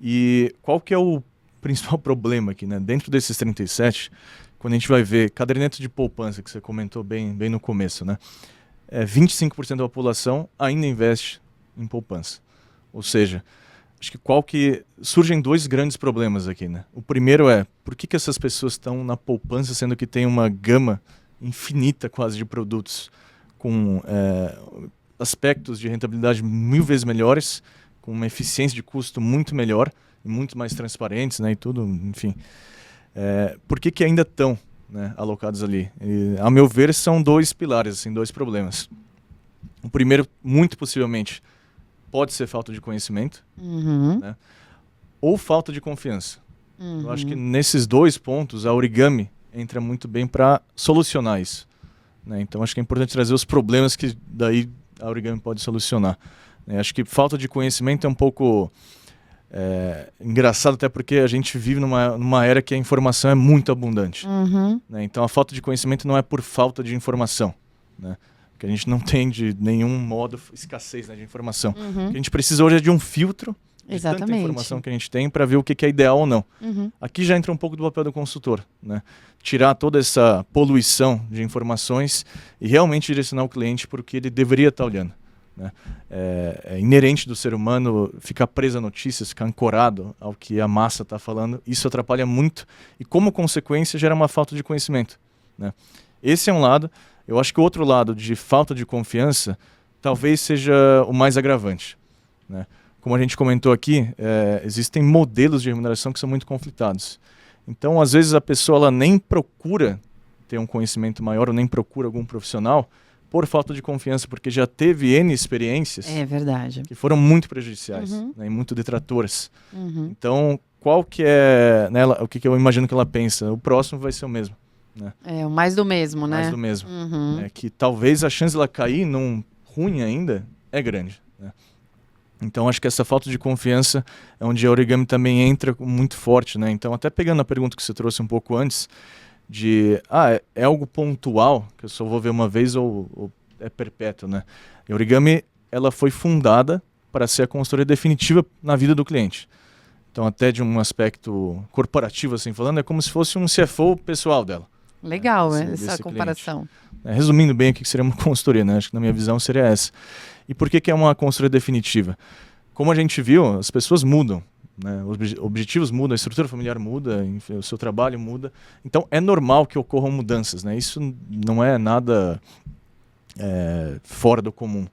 E qual que é o principal problema aqui, né? Dentro desses 37%, quando a gente vai ver caderneta de poupança, que você comentou bem no começo, né? 25% da população ainda investe em poupança. Ou seja, acho que surgem dois grandes problemas aqui, né? O primeiro por que essas pessoas estão na poupança, sendo que tem uma gama infinita quase de produtos com aspectos de rentabilidade 1000 vezes melhores, com uma eficiência de custo muito melhor e muito mais transparentes, né? E tudo, enfim. Por que ainda estão né, alocados ali. E, a meu ver, são dois pilares, assim, dois problemas. O primeiro, muito possivelmente, pode ser falta de conhecimento, né, ou falta de confiança. Eu acho que nesses dois pontos, a Origami entra muito bem para solucionar isso, né? Então, acho que é importante trazer os problemas que daí a Origami pode solucionar. Acho que falta de conhecimento é um pouco engraçado, até porque a gente vive numa era que a informação é muito abundante. Né? Então, a falta de conhecimento não é por falta de informação, né? Porque a gente não tem de nenhum modo escassez, né, de informação. O que a gente precisa hoje é de um filtro de tanta informação que a gente tem para ver o que é ideal ou não. Aqui já entra um pouco do papel do consultor, né? Tirar toda essa poluição de informações e realmente direcionar o cliente para o que ele deveria estar olhando, né? É inerente do ser humano ficar preso a notícias, ficar ancorado ao que a massa está falando. Isso atrapalha muito e, como consequência, gera uma falta de conhecimento, né? Esse é um lado. Eu acho que o outro lado, de falta de confiança, talvez seja o mais agravante, né? Como a gente comentou aqui, existem modelos de remuneração que são muito conflitados. Então, às vezes, a pessoa ela nem procura ter um conhecimento maior ou nem procura algum profissional por falta de confiança, porque já teve N experiências que foram muito prejudiciais, né, e muito detratoras. Então, qual que é, né, o que eu imagino que ela pensa? O próximo vai ser o mesmo, né? O mais do mesmo, né? Mais do mesmo. Que talvez a chance dela cair num ruim ainda é grande, né? Então, acho que essa falta de confiança é onde a Origami também entra muito forte, né? Então, até pegando a pergunta que você trouxe um pouco antes, de, é algo pontual, que eu só vou ver uma vez ou é perpétuo, né? A Origami, ela foi fundada para ser a consultoria definitiva na vida do cliente. Então, até de um aspecto corporativo, assim falando, é como se fosse um CFO pessoal dela. Legal, Desse comparação. Resumindo bem o que seria uma consultoria, né? Acho que na minha visão seria essa. E por que é uma consultoria definitiva? Como a gente viu, as pessoas mudam, né? Os objetivos mudam, a estrutura familiar muda, enfim, o seu trabalho muda. Então, é normal que ocorram mudanças, né? Isso não é nada fora do comum.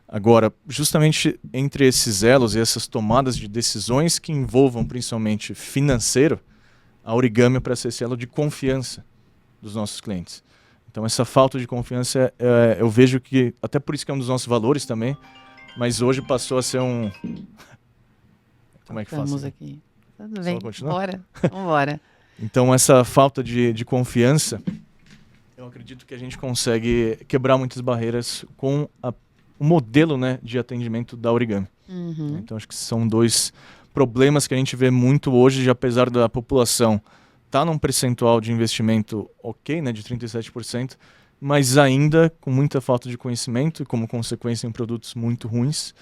Agora, justamente entre esses elos e essas tomadas de decisões que envolvam principalmente financeiro, a Origami é para ser esse elo de confiança dos nossos clientes. Então, essa falta de confiança, eu vejo que, até por isso que é um dos nossos valores também, mas hoje passou a ser um... Como é que faz? Estamos aqui. Tudo bem, bora. Vambora. Então, essa falta de confiança, eu acredito que a gente consegue quebrar muitas barreiras com o modelo, né, de atendimento da Origami. Então, acho que são dois problemas que a gente vê muito hoje, apesar da população estar num percentual de investimento ok, né, de 37%, mas ainda com muita falta de conhecimento e, como consequência, em produtos muito ruins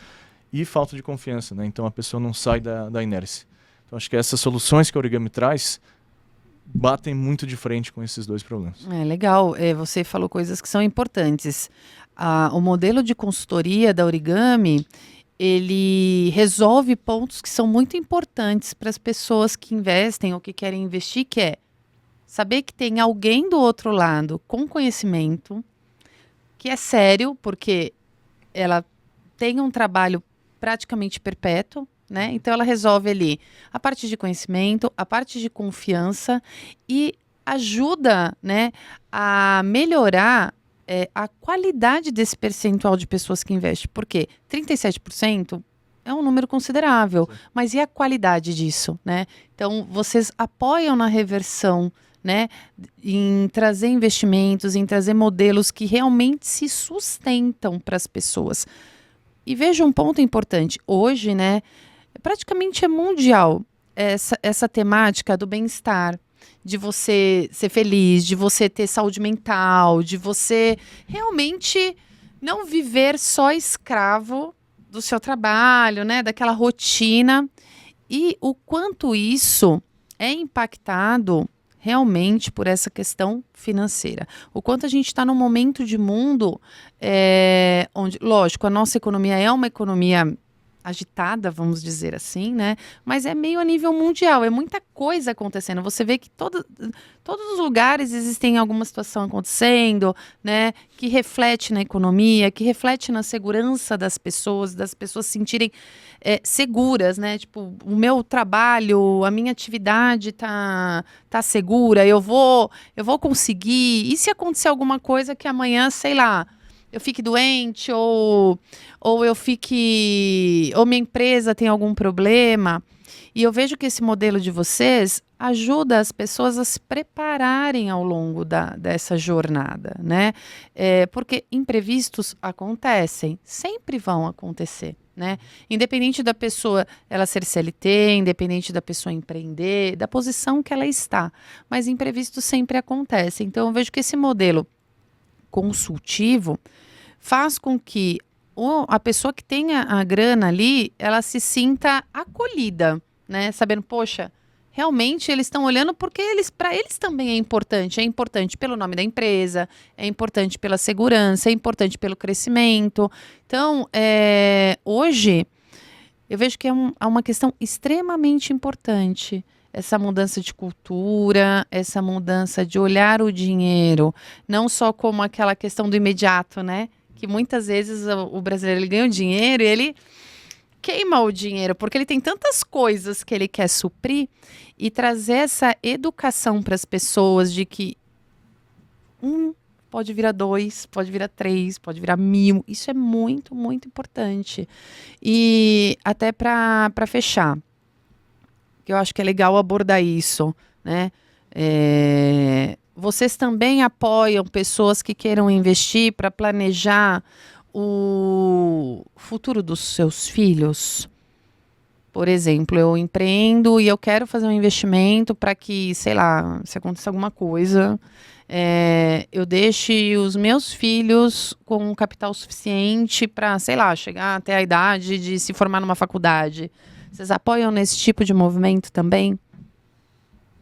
e falta de confiança, né? Então, a pessoa não sai da inércia. Então, acho que essas soluções que a Origami traz batem muito de frente com esses dois problemas. Legal. Você falou coisas que são importantes. O modelo de consultoria da Origami, ele resolve pontos que são muito importantes para as pessoas que investem ou que querem investir, que é saber que tem alguém do outro lado com conhecimento, que é sério, porque ela tem um trabalho praticamente perpétuo, né? Então, ela resolve ali a parte de conhecimento, a parte de confiança e ajuda, né, a melhorar a qualidade desse percentual de pessoas que investem. Por quê? 37% é um número considerável, mas e a qualidade disso, né? Então, vocês apoiam na reversão, né, em trazer investimentos, em trazer modelos que realmente se sustentam para as pessoas. E veja um ponto importante. Hoje, né, praticamente é mundial essa temática do bem-estar, de você ser feliz, de você ter saúde mental, de você realmente não viver só escravo do seu trabalho, né, daquela rotina. E o quanto isso é impactado realmente por essa questão financeira. O quanto a gente está num momento de mundo onde, lógico, a nossa economia é uma economia agitada, vamos dizer assim, né? Mas é meio a nível mundial, é muita coisa acontecendo. Você vê que todos os lugares existem alguma situação acontecendo, né? Que reflete na economia, que reflete na segurança das pessoas se sentirem seguras, né? Tipo, o meu trabalho, a minha atividade tá segura, eu vou conseguir. E se acontecer alguma coisa que amanhã, sei lá, eu fique doente ou minha empresa tem algum problema. E eu vejo que esse modelo de vocês ajuda as pessoas a se prepararem ao longo dessa jornada, né? Porque imprevistos acontecem, sempre vão acontecer, né? Independente da pessoa ela ser CLT, independente da pessoa empreender, da posição que ela está. Mas imprevistos sempre acontecem. Então eu vejo que esse modelo consultivo faz com que a pessoa que tenha a grana ali, ela se sinta acolhida, né? Sabendo, poxa, realmente eles estão olhando porque para eles também é importante. É importante pelo nome da empresa, é importante pela segurança, é importante pelo crescimento. Então, hoje, eu vejo que é uma questão extremamente importante. Essa mudança de cultura, essa mudança de olhar o dinheiro, não só como aquela questão do imediato, né? Que muitas vezes o brasileiro ele ganha o dinheiro e ele queima o dinheiro, porque ele tem tantas coisas que ele quer suprir, e trazer essa educação para as pessoas de que pode virar 2, pode virar 3, pode virar 1.000. Isso é muito, muito importante. E até para fechar, que eu acho que é legal abordar isso, né? Vocês também apoiam pessoas que queiram investir para planejar o futuro dos seus filhos? Por exemplo, eu empreendo e eu quero fazer um investimento para que, sei lá, se acontecer alguma coisa, eu deixe os meus filhos com um capital suficiente para, sei lá, chegar até a idade de se formar numa faculdade. Vocês apoiam nesse tipo de movimento também?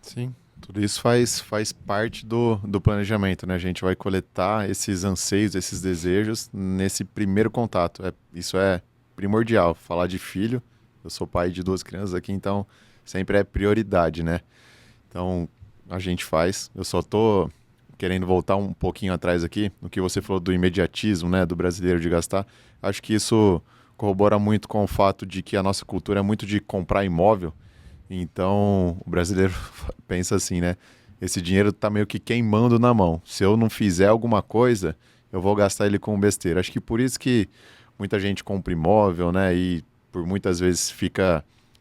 Sim, tudo isso faz parte do planejamento, né? A gente vai coletar esses anseios, esses desejos nesse primeiro contato. Isso é primordial. Falar de filho, eu sou pai de 2 crianças aqui, então sempre é prioridade, né? Então a gente faz. Eu só tô querendo voltar um pouquinho atrás aqui, no que você falou do imediatismo, né? Do brasileiro de gastar. Acho que isso corrobora muito com o fato de que a nossa cultura é muito de comprar imóvel. Então, o brasileiro pensa assim, né? Esse dinheiro tá meio que queimando na mão. Se eu não fizer alguma coisa, eu vou gastar ele com besteira. Acho que por isso que muita gente compra imóvel, né? E por muitas vezes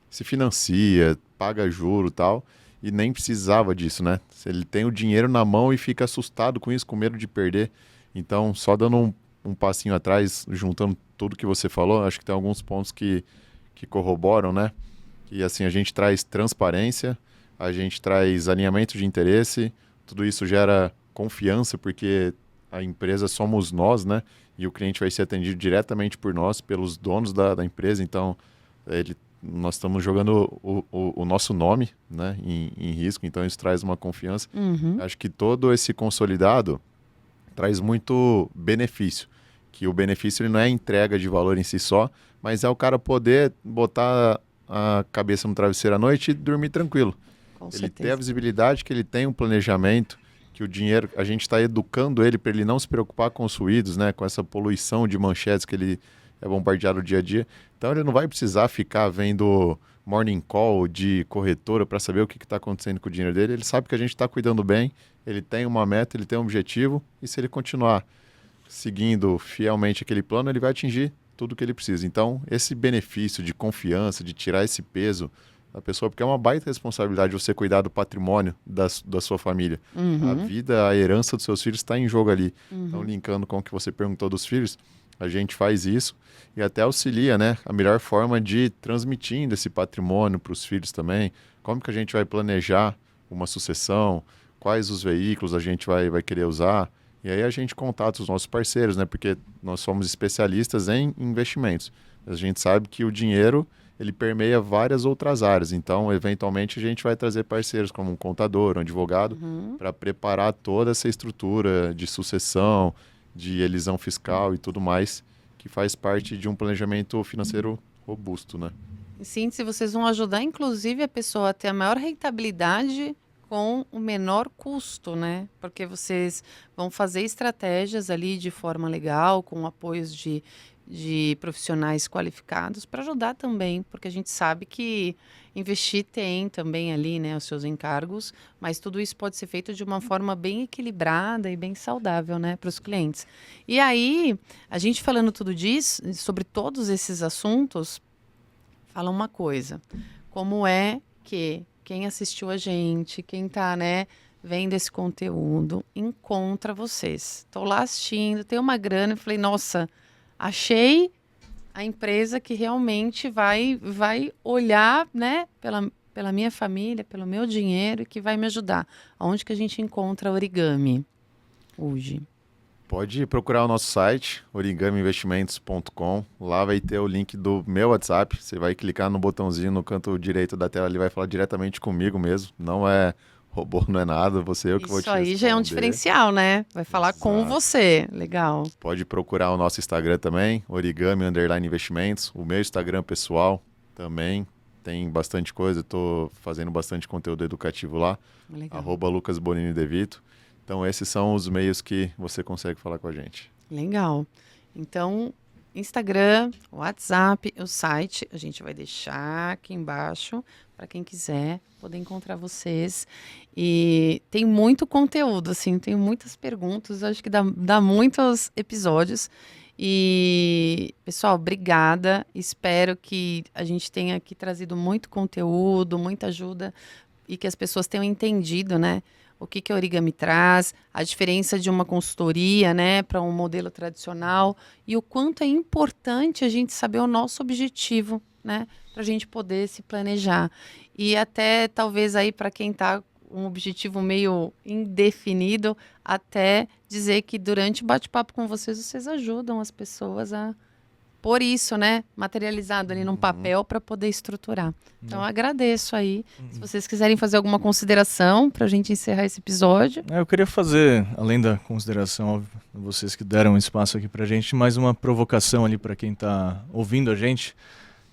se financia, paga juro e tal, e nem precisava disso, né? Ele tem o dinheiro na mão e fica assustado com isso, com medo de perder. Então, só dando um passinho atrás, juntando tudo que você falou, acho que tem alguns pontos que corroboram, né? E assim, a gente traz transparência, a gente traz alinhamento de interesse, tudo isso gera confiança, porque a empresa somos nós, né? E o cliente vai ser atendido diretamente por nós, pelos donos da empresa, então nós estamos jogando o nosso nome, né, em risco, então isso traz uma confiança. Uhum. Acho que todo esse consolidado traz muito benefício, que o benefício ele não é a entrega de valor em si só, mas é o cara poder botar a cabeça no travesseiro à noite e dormir tranquilo. Com Ele certeza. tem a visibilidade, que ele tem um planejamento, que o dinheiro, a gente está educando ele para ele não se preocupar com os ruídos, né, com essa poluição de manchetes que ele é bombardeado dia a dia. Então ele não vai precisar ficar vendo morning call de corretora para saber o que está acontecendo com o dinheiro dele. Ele sabe que a gente está cuidando bem, ele tem uma meta, ele tem um objetivo, e se ele continuar seguindo fielmente aquele plano, ele vai atingir tudo que ele precisa. Então, esse benefício de confiança, de tirar esse peso da pessoa, porque é uma baita responsabilidade você cuidar do patrimônio da sua família. Uhum. A vida, a herança dos seus filhos está em jogo ali. Uhum. Então, linkando com o que você perguntou dos filhos, a gente faz isso e até auxilia, né, a melhor forma de transmitindo esse patrimônio para os filhos também. Como que a gente vai planejar uma sucessão, quais os veículos a gente vai querer usar. E aí a gente contata os nossos parceiros, né? Porque nós somos especialistas em investimentos. A gente sabe que o dinheiro, ele permeia várias outras áreas. Então, eventualmente, a gente vai trazer parceiros como um contador, um advogado, para preparar toda essa estrutura de sucessão, de elisão fiscal e tudo mais, que faz parte de um planejamento financeiro robusto, né? Em síntese, vocês vão ajudar, inclusive, a pessoa a ter a maior rentabilidade com o menor custo, né? Porque vocês vão fazer estratégias ali de forma legal, com apoios de profissionais qualificados para ajudar também, porque a gente sabe que investir tem também ali, né, os seus encargos, mas tudo isso pode ser feito de uma forma bem equilibrada e bem saudável, né, para os clientes. E aí, a gente falando tudo disso, sobre todos esses assuntos, fala uma coisa, como é que quem assistiu a gente, quem está, né, vendo esse conteúdo, encontra vocês. Estou lá assistindo, tem uma grana, e falei, nossa, achei a empresa que realmente vai olhar, né, pela minha família, pelo meu dinheiro e que vai me ajudar. Aonde que a gente encontra Origami hoje? Pode procurar o nosso site, origamiinvestimentos.com. Lá vai ter o link do meu WhatsApp. Você vai clicar no botãozinho no canto direito da tela, ele vai falar diretamente comigo mesmo. Não é robô, não é nada, você eu que vou te responder. Isso aí já é um diferencial, né? Vai falar com você. Legal. Pode procurar o nosso Instagram também, origami_investimentos. O meu Instagram pessoal também tem bastante coisa. Estou fazendo bastante conteúdo educativo lá. Legal. @lucasboninidevito. Então, esses são os meios que você consegue falar com a gente. Legal. Então, Instagram, WhatsApp, o site, a gente vai deixar aqui embaixo para quem quiser poder encontrar vocês. E tem muito conteúdo, assim, tem muitas perguntas, acho que dá muitos episódios. E, pessoal, obrigada. Espero que a gente tenha aqui trazido muito conteúdo, muita ajuda e que as pessoas tenham entendido, né? O que a Origami traz, a diferença de uma consultoria, né, para um modelo tradicional e o quanto é importante a gente saber o nosso objetivo, né, para a gente poder se planejar. E até talvez aí para quem está um objetivo meio indefinido, até dizer que durante o bate-papo com vocês ajudam as pessoas a pôr isso, né, materializado ali num papel para poder estruturar. Então, eu agradeço aí. Se vocês quiserem fazer alguma consideração para a gente encerrar esse episódio. Eu queria fazer, além da consideração, óbvio, vocês que deram espaço aqui para a gente, mais uma provocação ali para quem está ouvindo a gente.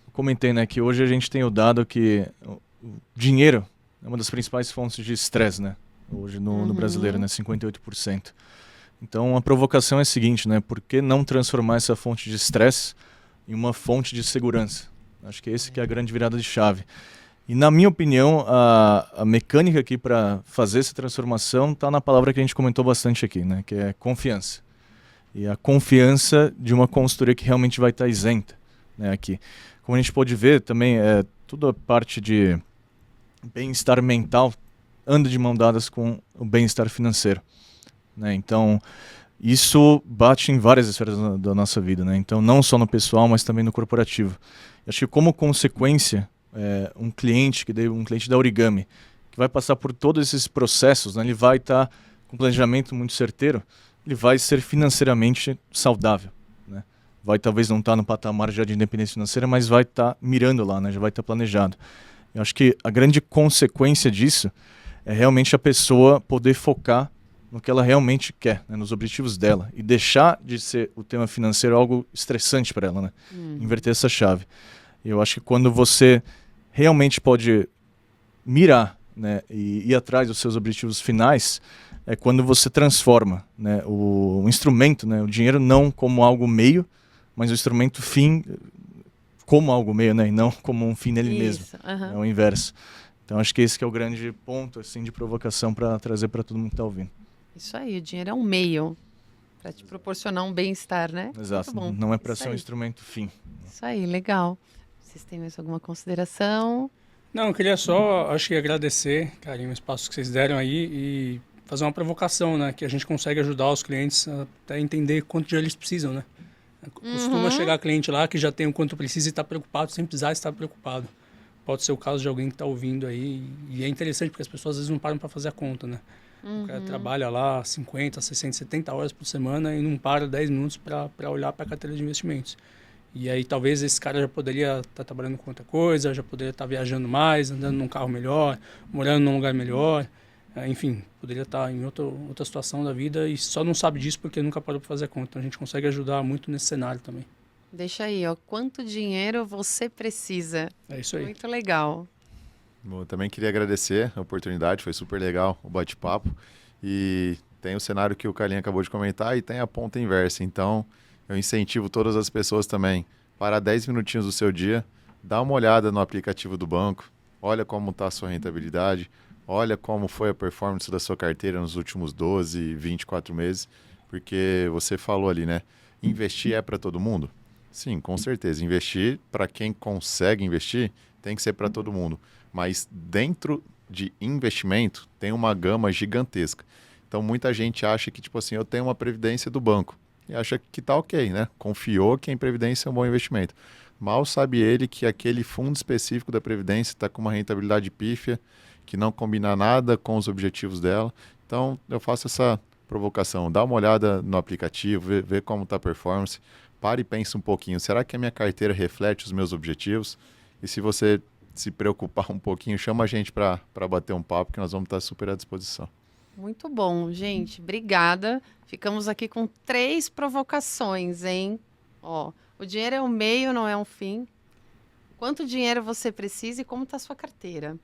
Eu comentei, né, que hoje a gente tem o dado que o dinheiro é uma das principais fontes de estresse, né, hoje no brasileiro, né, 58%. Então, a provocação é a seguinte, né? Por que não transformar essa fonte de estresse em uma fonte de segurança? Acho que esse que é a grande virada de chave. E, na minha opinião, a mecânica aqui para fazer essa transformação está na palavra que a gente comentou bastante aqui, né? Que é confiança. E a confiança de uma consultoria que realmente vai estar isenta, né, aqui. Como a gente pode ver também, toda a parte de bem-estar mental anda de mão dadas com o bem-estar financeiro. Né? Então, isso bate em várias esferas da nossa vida, né? Então, não só no pessoal, mas também no corporativo. Eu acho que como consequência, um cliente da Origami, que vai passar por todos esses processos, né? Ele vai estar com um planejamento muito certeiro, ele vai ser financeiramente saudável, né? Vai talvez não estar no patamar já de independência financeira, mas vai estar mirando lá, né? Já vai estar planejado. Eu acho que a grande consequência disso é realmente a pessoa poder focar no que ela realmente quer, né, nos objetivos dela, e deixar de ser o tema financeiro algo estressante para ela, né? Inverter essa chave. Eu acho que quando você realmente pode mirar, né, e ir atrás dos seus objetivos finais, é quando você transforma, né, o instrumento, né, o dinheiro não como algo meio, mas o instrumento fim como algo meio, né, e não como um fim nele mesmo. É o inverso. Então acho que esse que é o grande ponto assim, de provocação para trazer para todo mundo que está ouvindo. Isso aí, o dinheiro é um meio para te proporcionar um bem-estar, né? Exato, não é para ser um instrumento fim. Isso aí, legal. Vocês têm mais alguma consideração? Não, eu queria só, acho que agradecer, Carinho, o espaço que vocês deram aí e fazer uma provocação, né? Que a gente consegue ajudar os clientes a até entender quanto de eles precisam, né? Costuma chegar cliente lá que já tem o quanto precisa e está preocupado, sem precisar estar preocupado. Pode ser o caso de alguém que está ouvindo aí e é interessante porque as pessoas às vezes não param para fazer a conta, né? O cara trabalha lá 50, 60, 70 horas por semana e não para 10 minutos para olhar para a carteira de investimentos. E aí talvez esse cara já poderia estar trabalhando com outra coisa, já poderia estar viajando mais, andando num carro melhor, morando num lugar melhor. Enfim, poderia estar em outra situação da vida e só não sabe disso porque nunca parou para fazer a conta. Então a gente consegue ajudar muito nesse cenário também. Deixa aí, ó. Quanto dinheiro você precisa? É isso aí. Muito legal. Bom, também queria agradecer a oportunidade, foi super legal o bate-papo. E tem o cenário que o Carlinhos acabou de comentar e tem a ponta inversa. Então, eu incentivo todas as pessoas também para 10 minutinhos do seu dia, dá uma olhada no aplicativo do banco, olha como está a sua rentabilidade, olha como foi a performance da sua carteira nos últimos 12, 24 meses, porque você falou ali, né? Investir é para todo mundo? Sim, com certeza. Investir, para quem consegue investir, tem que ser para todo mundo. Mas dentro de investimento, tem uma gama gigantesca. Então, muita gente acha que, tipo assim, eu tenho uma previdência do banco. E acha que tá ok, né? Confiou que a previdência é um bom investimento. Mal sabe ele que aquele fundo específico da previdência está com uma rentabilidade pífia, que não combina nada com os objetivos dela. Então, eu faço essa provocação. Dá uma olhada no aplicativo, vê como está a performance. Pare e pense um pouquinho. Será que a minha carteira reflete os meus objetivos? E se você se preocupar um pouquinho, chama a gente para bater um papo, que nós vamos estar super à disposição. Muito bom, gente. Obrigada. Ficamos aqui com 3 provocações, hein? Ó, o dinheiro é um meio, não é um fim. Quanto dinheiro você precisa e como está a sua carteira,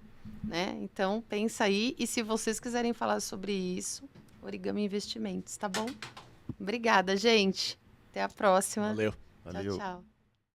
né? Então, pensa aí. E se vocês quiserem falar sobre isso, Origami Investimentos, tá bom? Obrigada, gente. Até a próxima. Valeu. Tchau, tchau.